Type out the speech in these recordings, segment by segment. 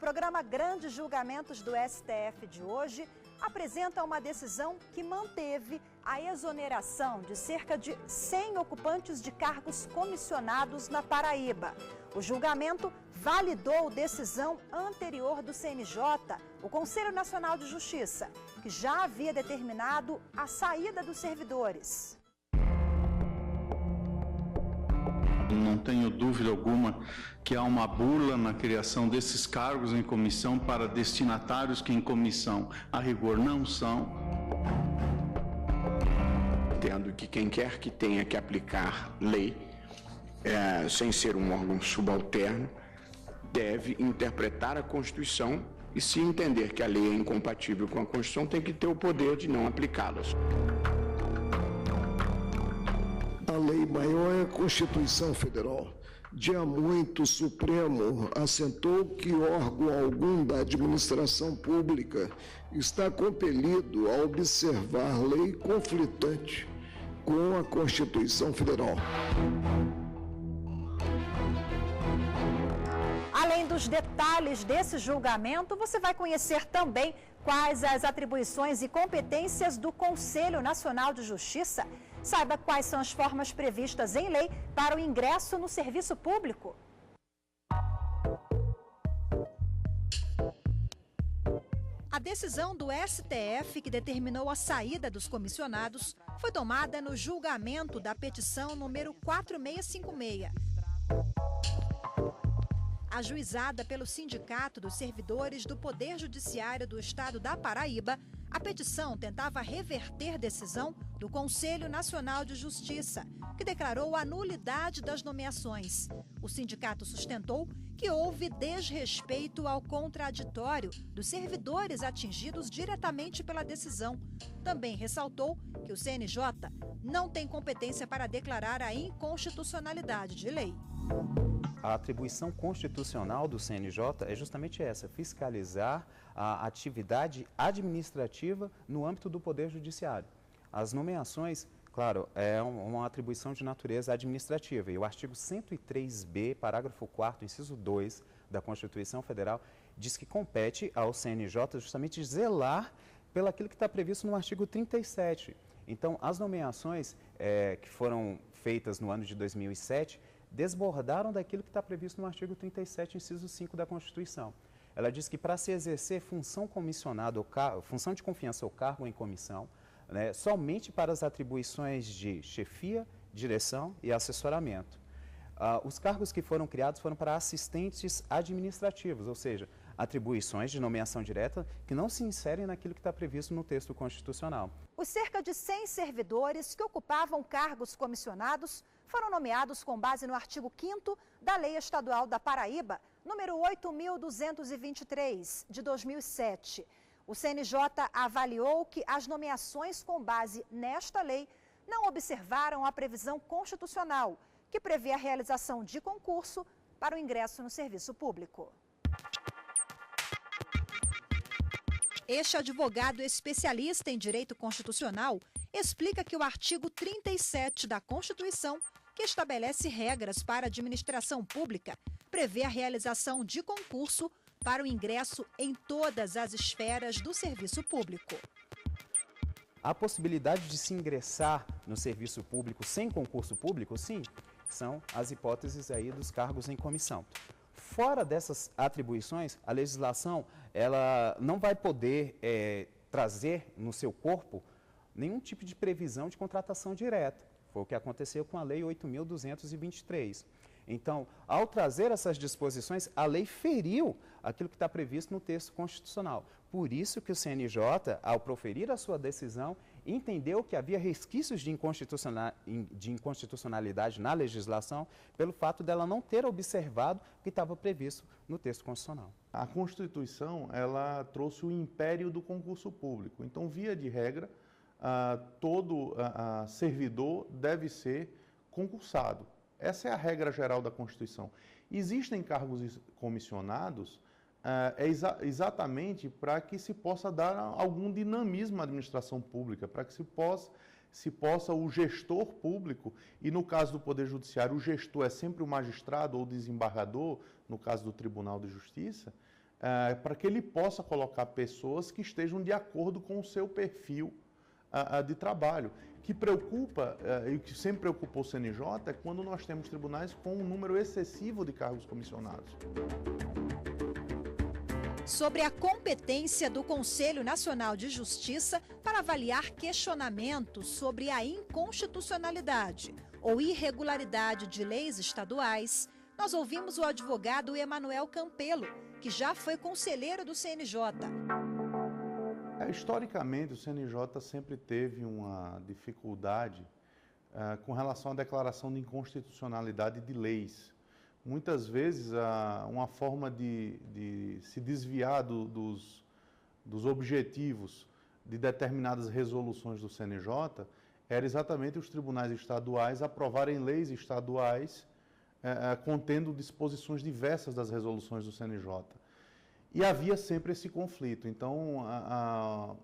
programa Grandes Julgamentos do STF de hoje apresenta uma decisão que manteve a exoneração de cerca de 100 ocupantes de cargos comissionados na Paraíba. O julgamento validou decisão anterior do CNJ, o Conselho Nacional de Justiça, que já havia determinado a saída dos servidores. Não tenho dúvida alguma que há uma bula na criação desses cargos em comissão para destinatários que em comissão, a rigor, não são. Entendo que quem quer que tenha que aplicar lei, sem ser um órgão subalterno, deve interpretar a Constituição e, se entender que a lei é incompatível com a Constituição, tem que ter o poder de não aplicá-las. A lei maior é a Constituição Federal. Dia muito, o Supremo assentou que órgão algum da administração pública está compelido a observar lei conflitante com a Constituição Federal. Além dos detalhes desse julgamento, você vai conhecer também quais as atribuições e competências do Conselho Nacional de Justiça. Saiba quais são as formas previstas em lei para o ingresso no serviço público. A decisão do STF que determinou a saída dos comissionados foi tomada no julgamento da petição número 4656. Ajuizada pelo Sindicato dos Servidores do Poder Judiciário do Estado da Paraíba, a petição tentava reverter decisão do Conselho Nacional de Justiça, que declarou a nulidade das nomeações. O sindicato sustentou que houve desrespeito ao contraditório dos servidores atingidos diretamente pela decisão. Também ressaltou que o CNJ não tem competência para declarar a inconstitucionalidade de lei. A atribuição constitucional do CNJ é justamente essa, fiscalizar a atividade administrativa no âmbito do Poder Judiciário. As nomeações, claro, é uma atribuição de natureza administrativa e o artigo 103b, parágrafo 4º, inciso 2 da Constituição Federal, diz que compete ao CNJ justamente zelar pelo aquilo que está previsto no artigo 37. Então, as nomeações que foram feitas no ano de 2007 desbordaram daquilo que está previsto no artigo 37, inciso 5 da Constituição. Ela diz que para se exercer função comissionada, função de confiança ou cargo em comissão, né, somente para as atribuições de chefia, direção e assessoramento. Os cargos que foram criados foram para assistentes administrativos, ou seja, atribuições de nomeação direta que não se inserem naquilo que está previsto no texto constitucional. Os cerca de 100 servidores que ocupavam cargos comissionados foram nomeados com base no artigo 5º da Lei Estadual da Paraíba, número 8.223, de 2007. O CNJ avaliou que as nomeações com base nesta lei não observaram a previsão constitucional, que prevê a realização de concurso para o ingresso no serviço público. Este advogado especialista em direito constitucional explica que o artigo 37 da Constituição, que estabelece regras para a administração pública, prevê a realização de concurso para o ingresso em todas as esferas do serviço público. A possibilidade de se ingressar no serviço público sem concurso público, sim, são as hipóteses aí dos cargos em comissão. Fora dessas atribuições, a legislação ela não vai poder trazer no seu corpo nenhum tipo de previsão de contratação direta. Foi o que aconteceu com a Lei 8.223. Então, ao trazer essas disposições, a lei feriu aquilo que está previsto no texto constitucional. Por isso que o CNJ, ao proferir a sua decisão, entendeu que havia resquícios de inconstitucionalidade na legislação pelo fato dela não ter observado o que estava previsto no texto constitucional. A Constituição, ela trouxe o império do concurso público. Então, via de regra, todo servidor deve ser concursado. Essa é a regra geral da Constituição. Existem cargos comissionados exatamente para que se possa dar algum dinamismo à administração pública, para que se possa o gestor público, e no caso do Poder Judiciário, o gestor é sempre o magistrado ou o desembargador, no caso do Tribunal de Justiça, para que ele possa colocar pessoas que estejam de acordo com o seu perfil de trabalho. Que preocupa, e que sempre preocupou o CNJ, é quando nós temos tribunais com um número excessivo de cargos comissionados. Sobre a competência do Conselho Nacional de Justiça para avaliar questionamentos sobre a inconstitucionalidade ou irregularidade de leis estaduais, nós ouvimos o advogado Emanuel Campelo, que já foi conselheiro do CNJ. Historicamente, o CNJ sempre teve uma dificuldade com relação à declaração de inconstitucionalidade de leis. Muitas vezes, uma forma de se desviar dos objetivos de determinadas resoluções do CNJ era exatamente os tribunais estaduais aprovarem leis estaduais contendo disposições diversas das resoluções do CNJ. E havia sempre esse conflito. Então,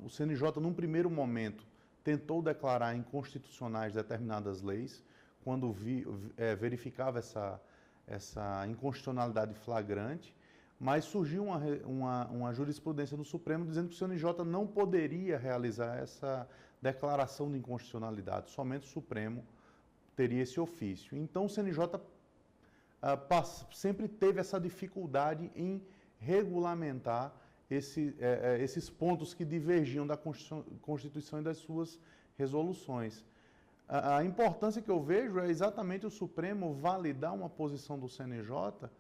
o CNJ, num primeiro momento, tentou declarar inconstitucionais determinadas leis, quando verificava essa inconstitucionalidade flagrante, mas surgiu uma jurisprudência do Supremo dizendo que o CNJ não poderia realizar essa declaração de inconstitucionalidade, somente o Supremo teria esse ofício. Então, o CNJ sempre teve essa dificuldade em regulamentar esses pontos que divergiam da Constituição e das suas resoluções. A importância que eu vejo é exatamente o Supremo validar uma posição do CNJ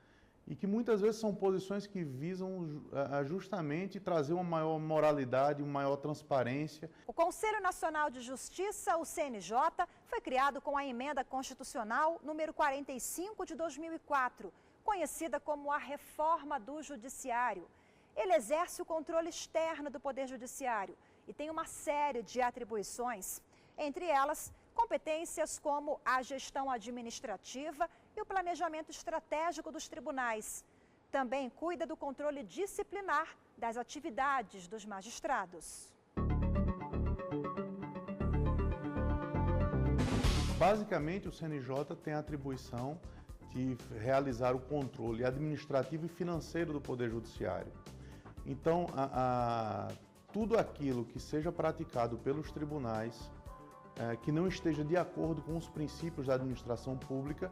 e que muitas vezes são posições que visam justamente trazer uma maior moralidade, uma maior transparência. O Conselho Nacional de Justiça, o CNJ, foi criado com a Emenda Constitucional número 45 de 2004, conhecida como a Reforma do Judiciário. Ele exerce o controle externo do Poder Judiciário e tem uma série de atribuições, entre elas competências como a gestão administrativa e o planejamento estratégico dos tribunais. Também cuida do controle disciplinar das atividades dos magistrados. Basicamente, o CNJ tem a atribuição de realizar o controle administrativo e financeiro do Poder Judiciário. Então, tudo aquilo que seja praticado pelos tribunais que não esteja de acordo com os princípios da administração pública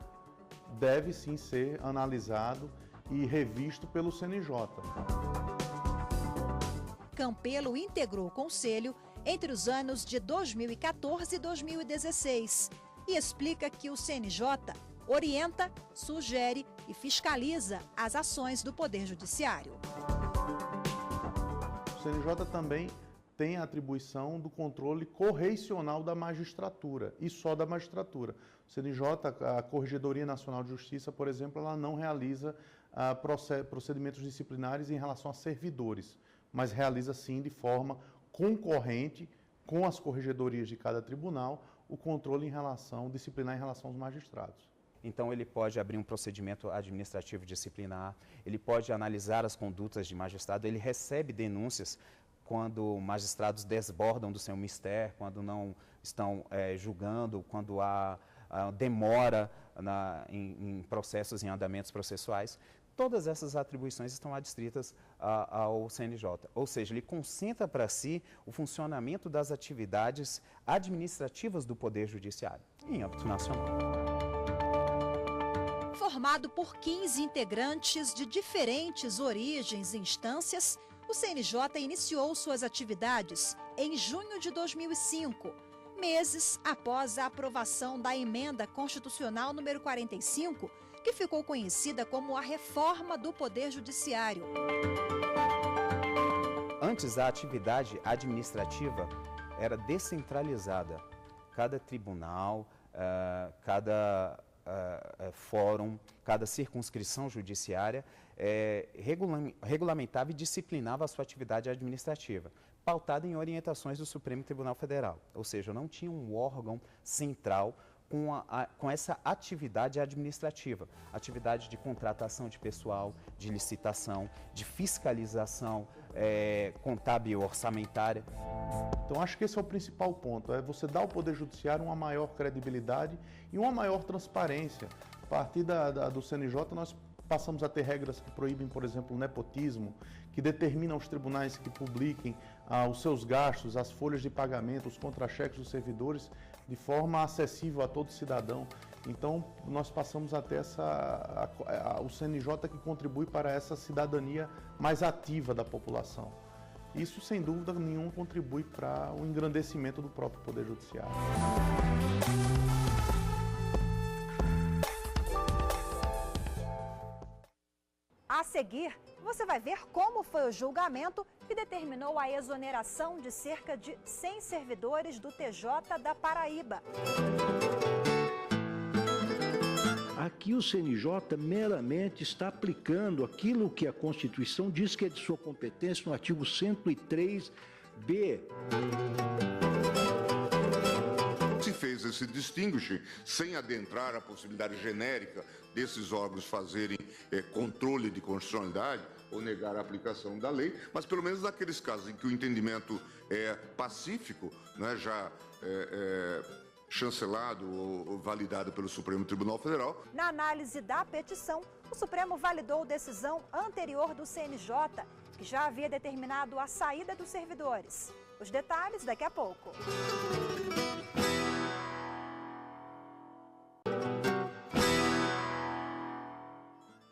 deve sim ser analisado e revisto pelo CNJ. Campelo integrou o Conselho entre os anos de 2014 e 2016 e explica que o CNJ orienta, sugere e fiscaliza as ações do Poder Judiciário. O CNJ também tem a atribuição do controle correicional da magistratura, e só da magistratura. O CNJ, a Corregedoria Nacional de Justiça, por exemplo, ela não realiza procedimentos disciplinares em relação a servidores, mas realiza sim de forma concorrente com as corregedorias de cada tribunal o controle disciplinar em relação aos magistrados. Então, ele pode abrir um procedimento administrativo disciplinar, ele pode analisar as condutas de magistrado, ele recebe denúncias quando magistrados desbordam do seu mistério, quando não estão julgando, quando há demora em processos, em andamentos processuais. Todas essas atribuições estão adstritas ao CNJ, ou seja, ele concentra para si o funcionamento das atividades administrativas do Poder Judiciário, em âmbito nacional. Formado por 15 integrantes de diferentes origens e instâncias, o CNJ iniciou suas atividades em junho de 2005, meses após a aprovação da Emenda Constitucional número 45, que ficou conhecida como a Reforma do Poder Judiciário. Antes, a atividade administrativa era descentralizada. Cada tribunal, cada fórum, cada circunscrição judiciária regulamentava e disciplinava a sua atividade administrativa, pautada em orientações do Supremo Tribunal Federal. Ou seja, não tinha um órgão central com essa atividade administrativa, atividade de contratação de pessoal, de licitação, de fiscalização contábil e orçamentária. Então, acho que esse é o principal ponto, é você dar ao Poder Judiciário uma maior credibilidade e uma maior transparência. A partir do CNJ, nós passamos a ter regras que proíbem, por exemplo, o nepotismo, que determinam aos tribunais que publiquem os seus gastos, as folhas de pagamento, os contra-cheques dos servidores, de forma acessível a todo cidadão. Então, nós passamos a ter o CNJ que contribui para essa cidadania mais ativa da população. Isso, sem dúvida nenhuma, contribui para o engrandecimento do próprio Poder Judiciário. A seguir, você vai ver como foi o julgamento que determinou a exoneração de cerca de 100 servidores do TJ da Paraíba. Aqui o CNJ meramente está aplicando aquilo que a Constituição diz que é de sua competência no artigo 103b. Se fez esse distinguishing sem adentrar a possibilidade genérica desses órgãos fazerem controle de constitucionalidade ou negar a aplicação da lei, mas pelo menos naqueles casos em que o entendimento é pacífico, né, já chancelado ou validado pelo Supremo Tribunal Federal. Na análise da petição, o Supremo validou decisão anterior do CNJ, que já havia determinado a saída dos servidores. Os detalhes daqui a pouco.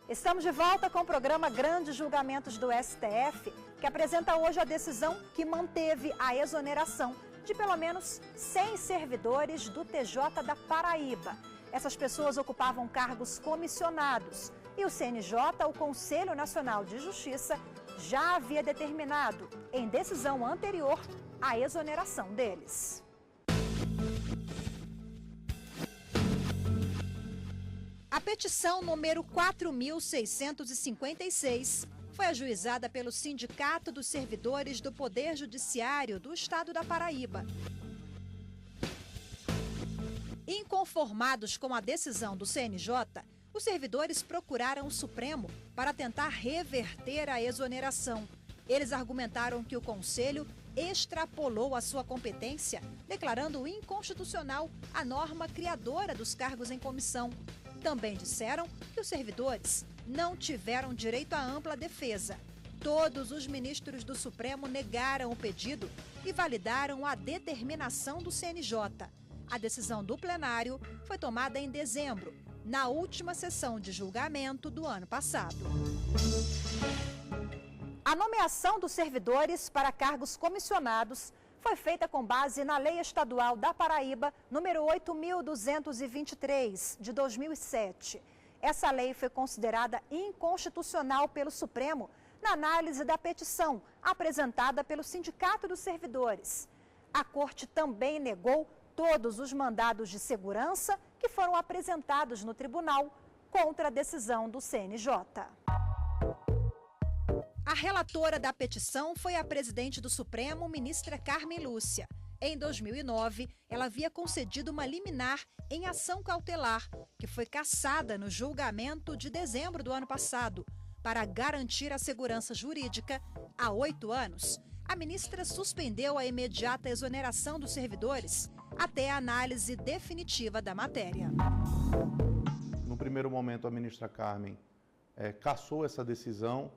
Estamos de volta com o programa Grandes Julgamentos do STF, que apresenta hoje a decisão que manteve a exoneração de pelo menos 100 servidores do TJ da Paraíba. Essas pessoas ocupavam cargos comissionados e o CNJ, o Conselho Nacional de Justiça, já havia determinado, em decisão anterior, a exoneração deles. A petição número 4.656 foi ajuizada pelo Sindicato dos Servidores do Poder Judiciário do Estado da Paraíba. Inconformados com a decisão do CNJ, os servidores procuraram o Supremo para tentar reverter a exoneração. Eles argumentaram que o Conselho extrapolou a sua competência, declarando inconstitucional a norma criadora dos cargos em comissão. Também disseram que os servidores não tiveram direito à ampla defesa. Todos os ministros do Supremo negaram o pedido e validaram a determinação do CNJ. A decisão do plenário foi tomada em dezembro, na última sessão de julgamento do ano passado. A nomeação dos servidores para cargos comissionados foi feita com base na Lei Estadual da Paraíba, número 8.223, de 2007. Essa lei foi considerada inconstitucional pelo Supremo na análise da petição apresentada pelo Sindicato dos Servidores. A Corte também negou todos os mandados de segurança que foram apresentados no tribunal contra a decisão do CNJ. A relatora da petição foi a presidente do Supremo, ministra Carmen Lúcia. Em 2009, ela havia concedido uma liminar em ação cautelar, que foi cassada no julgamento de dezembro do ano passado. Para garantir a segurança jurídica, há 8 anos, a ministra suspendeu a imediata exoneração dos servidores até a análise definitiva da matéria. No primeiro momento, a ministra Carmen cassou essa decisão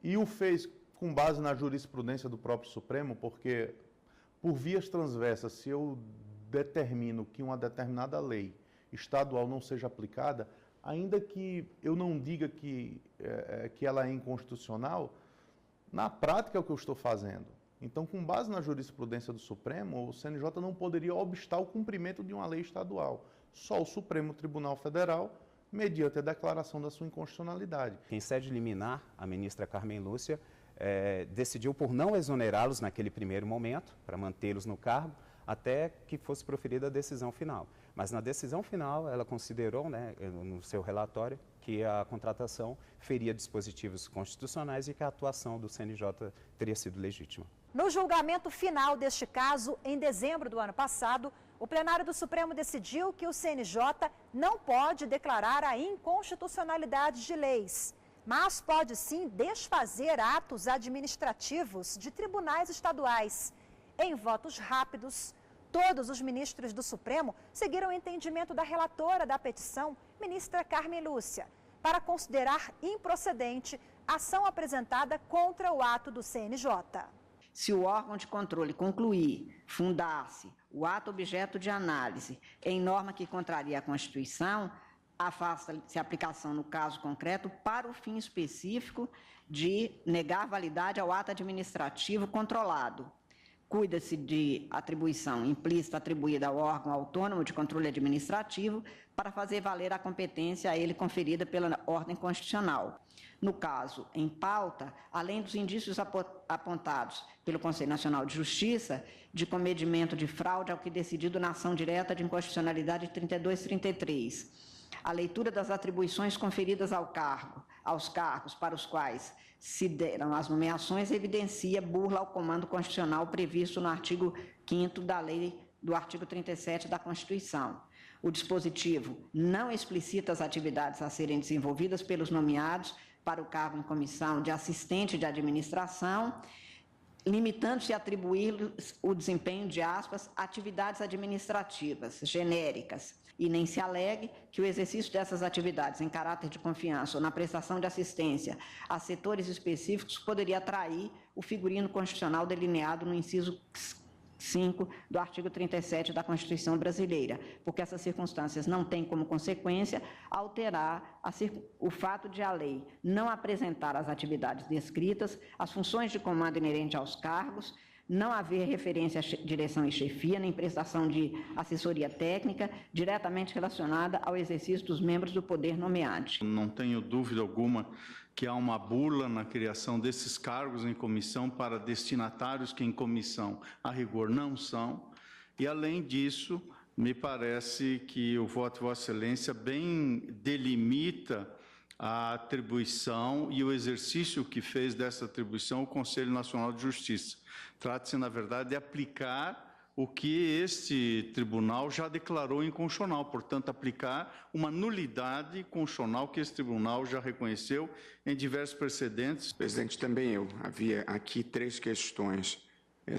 e o fez com base na jurisprudência do próprio Supremo, porque, por vias transversas, se eu determino que uma determinada lei estadual não seja aplicada, ainda que eu não diga que ela é inconstitucional, na prática é o que eu estou fazendo. Então, com base na jurisprudência do Supremo, o CNJ não poderia obstar o cumprimento de uma lei estadual. Só o Supremo Tribunal Federal, mediante a declaração da sua inconstitucionalidade. Em sede liminar, a ministra Carmen Lúcia decidiu por não exonerá-los naquele primeiro momento, para mantê-los no cargo, até que fosse proferida a decisão final. Mas na decisão final, ela considerou, no seu relatório, que a contratação feria dispositivos constitucionais e que a atuação do CNJ teria sido legítima. No julgamento final deste caso, em dezembro do ano passado, o plenário do Supremo decidiu que o CNJ não pode declarar a inconstitucionalidade de leis, mas pode sim desfazer atos administrativos de tribunais estaduais. Em votos rápidos, todos os ministros do Supremo seguiram o entendimento da relatora da petição, ministra Carmen Lúcia. para considerar improcedente a ação apresentada contra o ato do CNJ. Se o órgão de controle concluir, fundar-se o ato objeto de análise em norma que contraria a Constituição, afasta-se a aplicação no caso concreto para o fim específico de negar validade ao ato administrativo controlado. Cuida-se de atribuição implícita atribuída ao órgão autônomo de controle administrativo para fazer valer a competência a ele conferida pela ordem constitucional. No caso em pauta, além dos indícios apontados pelo Conselho Nacional de Justiça de comedimento de fraude ao que decidido na ação direta de inconstitucionalidade 3233, a leitura das atribuições conferidas aos cargos para os quais se deram as nomeações evidencia burla ao comando constitucional previsto no artigo 5º da lei do artigo 37 da Constituição. O dispositivo não explicita as atividades a serem desenvolvidas pelos nomeados para o cargo em comissão de assistente de administração, limitando-se a atribuir o desempenho de, aspas, atividades administrativas genéricas, e nem se alegue que o exercício dessas atividades em caráter de confiança ou na prestação de assistência a setores específicos poderia atrair o figurino constitucional delineado no inciso 5 do artigo 37 da Constituição brasileira, porque essas circunstâncias não têm como consequência alterar o fato de a lei não apresentar as atividades descritas, as funções de comando inerentes aos cargos, não haver referência à direção e chefia, nem prestação de assessoria técnica diretamente relacionada ao exercício dos membros do poder nomeante. Não tenho dúvida alguma que há uma bula na criação desses cargos em comissão para destinatários que em comissão, a rigor, não são. E, além disso, me parece que o voto de Vossa Excelência bem delimita a atribuição e o exercício que fez dessa atribuição o Conselho Nacional de Justiça. Trata-se, na verdade, de aplicar o que este tribunal já declarou inconstitucional, portanto, aplicar uma nulidade constitucional que esse tribunal já reconheceu em diversos precedentes. Presidente, também eu havia aqui 3 questões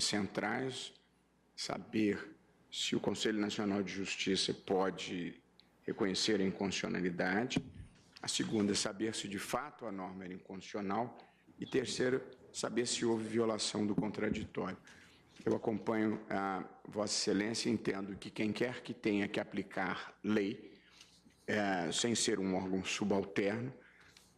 centrais: saber se o Conselho Nacional de Justiça pode reconhecer a inconstitucionalidade, a segunda, saber se de fato a norma era inconstitucional, e terceiro, saber se houve violação do contraditório. Eu acompanho a Vossa Excelência e entendo que quem quer que tenha que aplicar lei, sem ser um órgão subalterno,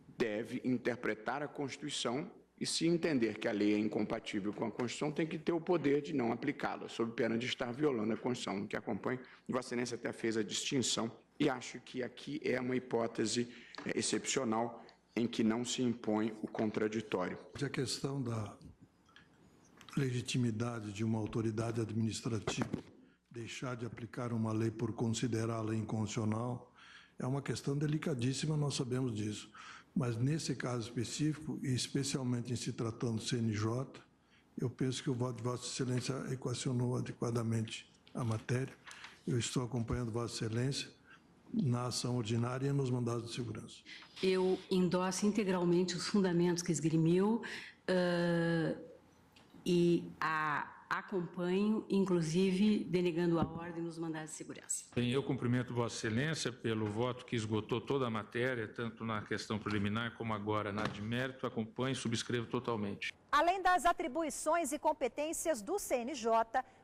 deve interpretar a Constituição e, se entender que a lei é incompatível com a Constituição, tem que ter o poder de não aplicá-la, sob pena de estar violando a Constituição. Que acompanho, Vossa Excelência até fez a distinção e acho que aqui é uma hipótese excepcional em que não se impõe o contraditório. A questão da legitimidade de uma autoridade administrativa deixar de aplicar uma lei por considerá-la inconstitucional é uma questão delicadíssima, nós sabemos disso. Mas nesse caso específico, e especialmente em se tratando do CNJ, eu penso que o voto de Vossa Excelência equacionou adequadamente a matéria. Eu estou acompanhando Vossa Excelência na ação ordinária e nos mandados de segurança. Eu endosso integralmente os fundamentos que esgrimiu e acompanho, inclusive, denegando a ordem nos mandados de segurança. Bem, eu cumprimento Vossa Excelência pelo voto que esgotou toda a matéria, tanto na questão preliminar como agora na de mérito. Acompanho e subscrevo totalmente. Além das atribuições e competências do CNJ,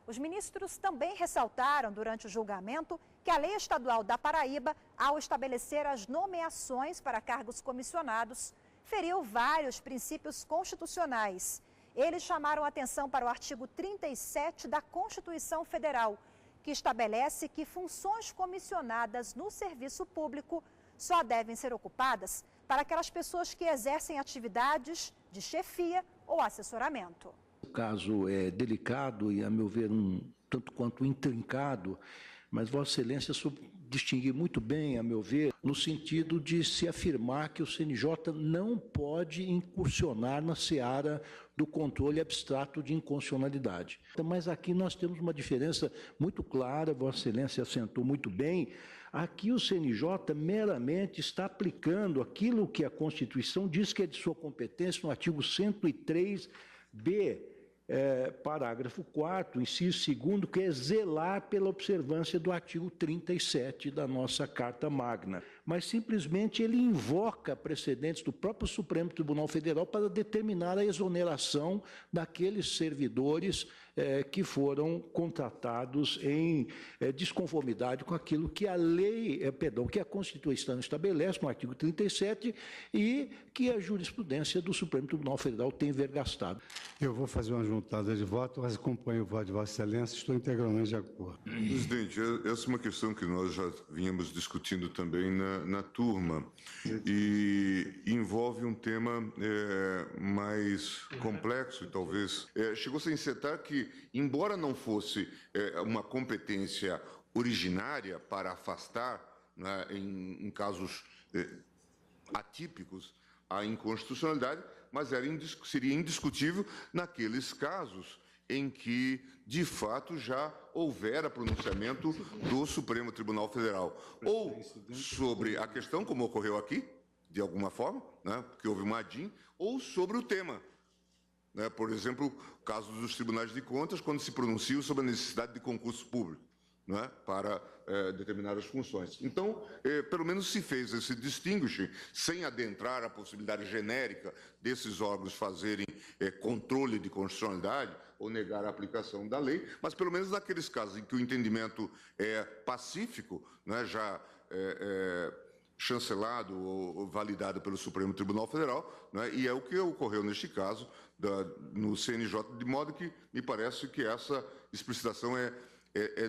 os ministros também ressaltaram durante o julgamento que a Lei Estadual da Paraíba, ao estabelecer as nomeações para cargos comissionados, feriu vários princípios constitucionais. Eles chamaram atenção para o artigo 37 da Constituição Federal, que estabelece que funções comissionadas no serviço público só devem ser ocupadas para aquelas pessoas que exercem atividades de chefia ou assessoramento. O caso é delicado e, a meu ver, um tanto quanto intrincado, mas Vossa Excelência distinguir muito bem, a meu ver, no sentido de se afirmar que o CNJ não pode incursionar na seara do controle abstrato de inconstitucionalidade. Mas aqui nós temos uma diferença muito clara, Vossa Excelência assentou muito bem. Aqui o CNJ meramente está aplicando aquilo que a Constituição diz que é de sua competência no artigo 103b, parágrafo 4º, inciso 2º, que é zelar pela observância do artigo 37 da nossa Carta Magna. mas simplesmente ele invoca precedentes do próprio Supremo Tribunal Federal para determinar a exoneração daqueles servidores que foram contratados em desconformidade com aquilo que a lei, que a Constituição estabelece no artigo 37 e que a jurisprudência do Supremo Tribunal Federal tem vergastado. Eu vou fazer uma juntada de voto, mas acompanho o voto de Vossa Excelência, estou integralmente de acordo. Presidente, essa é uma questão que nós já vínhamos discutindo também na turma e envolve um tema mais complexo e talvez chegou-se a encetar que, embora não fosse uma competência originária para afastar, né, em casos atípicos, a inconstitucionalidade, mas seria indiscutível naqueles casos em que, de fato, já houvera pronunciamento do Supremo Tribunal Federal. Ou sobre a questão, como ocorreu aqui, de alguma forma, né, porque houve uma ADIM, ou sobre o tema. Né, por exemplo, o caso dos tribunais de contas, quando se pronunciam sobre a necessidade de concurso público, né, para determinadas funções. Então, pelo menos se fez esse distinguishing, sem adentrar a possibilidade genérica desses órgãos fazerem controle de constitucionalidade ou negar a aplicação da lei, mas pelo menos naqueles casos em que o entendimento é pacífico, né, já chancelado ou validado pelo Supremo Tribunal Federal, né, e é o que ocorreu neste caso no CNJ, de modo que me parece que essa explicitação é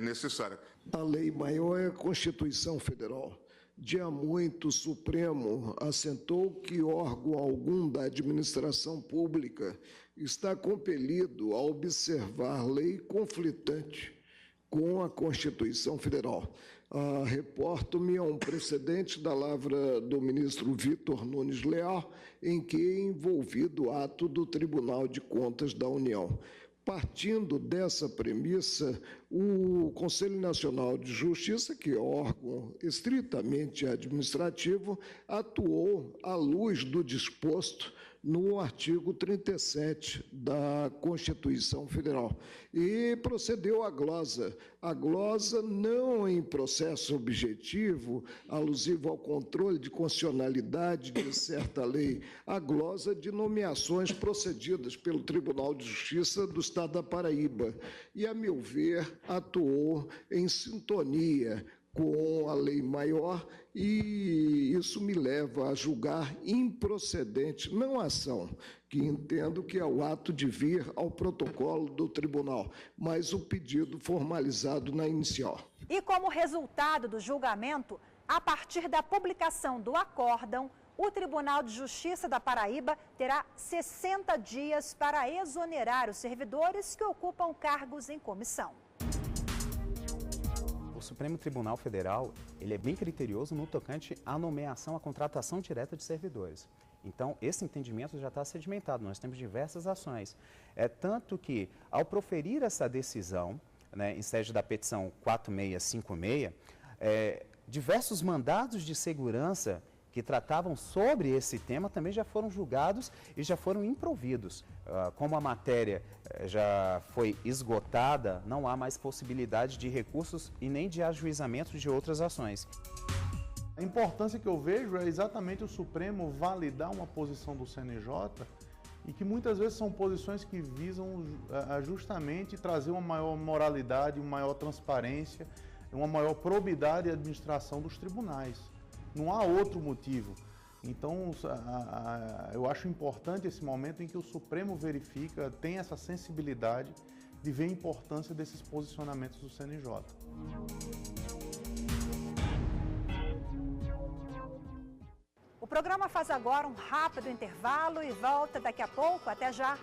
necessária. A lei maior é a Constituição Federal. Dia muito, o Supremo assentou que órgão algum da administração pública está compelido a observar lei conflitante com a Constituição Federal. Reporto-me a um precedente da lavra do ministro Vitor Nunes Leal, em que é envolvido ato do Tribunal de Contas da União. Partindo dessa premissa, o Conselho Nacional de Justiça, que é órgão estritamente administrativo, atuou à luz do disposto no artigo 37 da Constituição Federal e procedeu à glosa. A glosa não em processo objetivo, alusivo ao controle de constitucionalidade de certa lei, a glosa de nomeações procedidas pelo Tribunal de Justiça do Estado da Paraíba e, a meu ver, atuou em sintonia com a lei maior e isso me leva a julgar improcedente, não a ação, que entendo que é o ato de vir ao protocolo do tribunal, mas o pedido formalizado na inicial. E como resultado do julgamento, a partir da publicação do acórdão, o Tribunal de Justiça da Paraíba terá 60 dias para exonerar os servidores que ocupam cargos em comissão. O Supremo Tribunal Federal, ele é bem criterioso no tocante à nomeação, à contratação direta de servidores. Então, esse entendimento já está sedimentado, nós temos diversas ações. Tanto que, ao proferir essa decisão, né, em sede da petição 4656, diversos mandados de segurança que tratavam sobre esse tema também já foram julgados e já foram improvidos. Como a matéria já foi esgotada, não há mais possibilidade de recursos e nem de ajuizamento de outras ações. A importância que eu vejo é exatamente o Supremo validar uma posição do CNJ e que muitas vezes são posições que visam justamente trazer uma maior moralidade, uma maior transparência, uma maior probidade e administração dos tribunais. Não há outro motivo. Então, eu acho importante esse momento em que o Supremo verifica, tem essa sensibilidade de ver a importância desses posicionamentos do CNJ. O programa faz agora um rápido intervalo e volta daqui a pouco. Até já!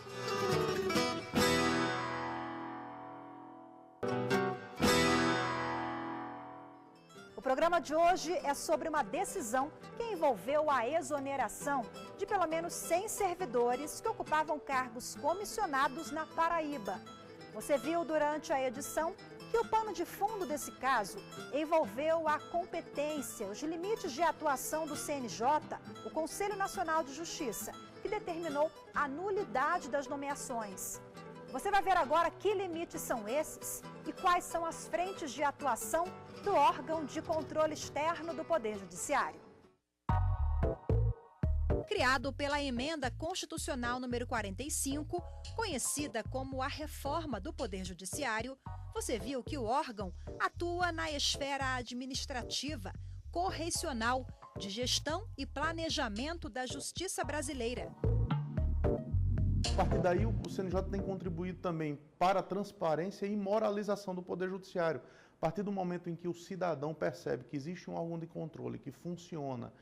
O programa de hoje é sobre uma decisão que envolveu a exoneração de pelo menos 100 servidores que ocupavam cargos comissionados na Paraíba. Você viu durante a edição que o pano de fundo desse caso envolveu a competência, os limites de atuação do CNJ, o Conselho Nacional de Justiça, que determinou a nulidade das nomeações. Você vai ver agora que limites são esses e quais são as frentes de atuação do órgão de controle externo do Poder Judiciário. Criado pela Emenda Constitucional número 45, conhecida como a Reforma do Poder Judiciário, você viu que o órgão atua na esfera administrativa, correicional, de gestão e planejamento da justiça brasileira. A partir daí, o CNJ tem contribuído também para a transparência e moralização do Poder Judiciário. A partir do momento em que o cidadão percebe que existe um órgão de controle que funciona,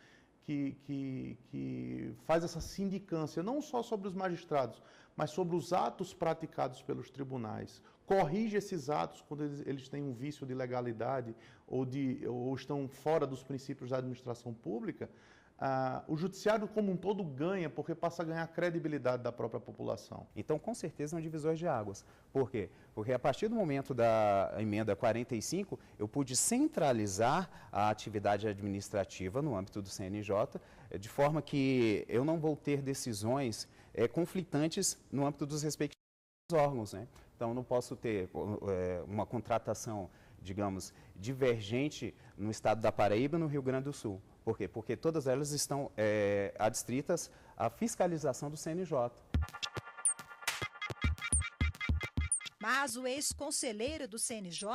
que faz essa sindicância, não só sobre os magistrados, mas sobre os atos praticados pelos tribunais, corrige esses atos quando eles têm um vício de legalidade ou estão fora dos princípios da administração pública, o judiciário como um todo ganha, porque passa a ganhar a credibilidade da própria população. Então, com certeza, é um divisor de águas. Por quê? Porque a partir do momento da emenda 45, eu pude centralizar a atividade administrativa no âmbito do CNJ, de forma que eu não vou ter decisões conflitantes no âmbito dos respectivos órgãos, né? Então, não posso ter uma contratação, digamos, divergente no estado da Paraíba e no Rio Grande do Sul. Por quê? Porque todas elas estão adstritas à fiscalização do CNJ. Mas o ex-conselheiro do CNJ,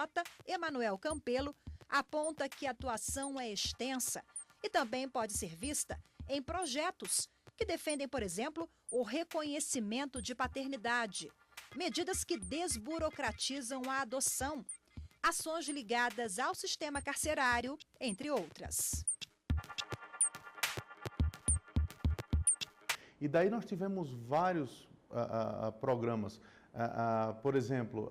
Emanuel Campelo, aponta que a atuação é extensa e também pode ser vista em projetos que defendem, por exemplo, o reconhecimento de paternidade, medidas que desburocratizam a adoção, ações ligadas ao sistema carcerário, entre outras. E daí nós tivemos vários programas, por exemplo,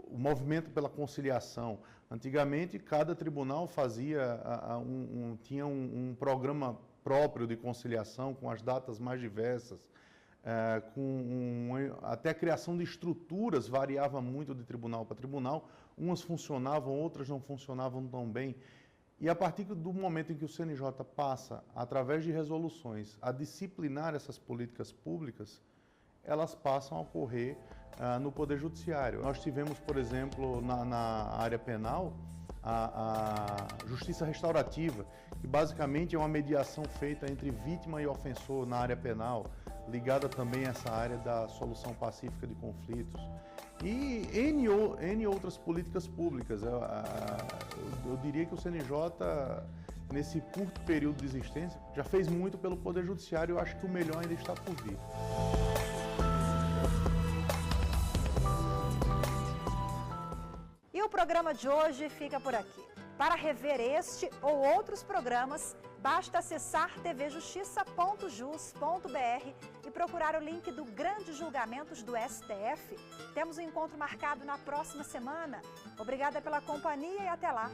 o movimento pela conciliação. Antigamente, cada tribunal fazia tinha um programa próprio de conciliação, com as datas mais diversas, até a criação de estruturas variava muito de tribunal para tribunal, umas funcionavam, outras não funcionavam tão bem. E a partir do momento em que o CNJ passa, através de resoluções, a disciplinar essas políticas públicas, elas passam a ocorrer no Poder Judiciário. Nós tivemos, por exemplo, na área penal, a justiça restaurativa, que basicamente é uma mediação feita entre vítima e ofensor na área penal, ligada também a essa área da solução pacífica de conflitos. E N outras políticas públicas. Eu diria que o CNJ, nesse curto período de existência, já fez muito pelo Poder Judiciário e eu acho que o melhor ainda está por vir. E o programa de hoje fica por aqui. Para rever este ou outros programas, basta acessar tvjustiça.jus.br e procurar o link do Grandes Julgamentos do STF. Temos um encontro marcado na próxima semana. Obrigada pela companhia e até lá.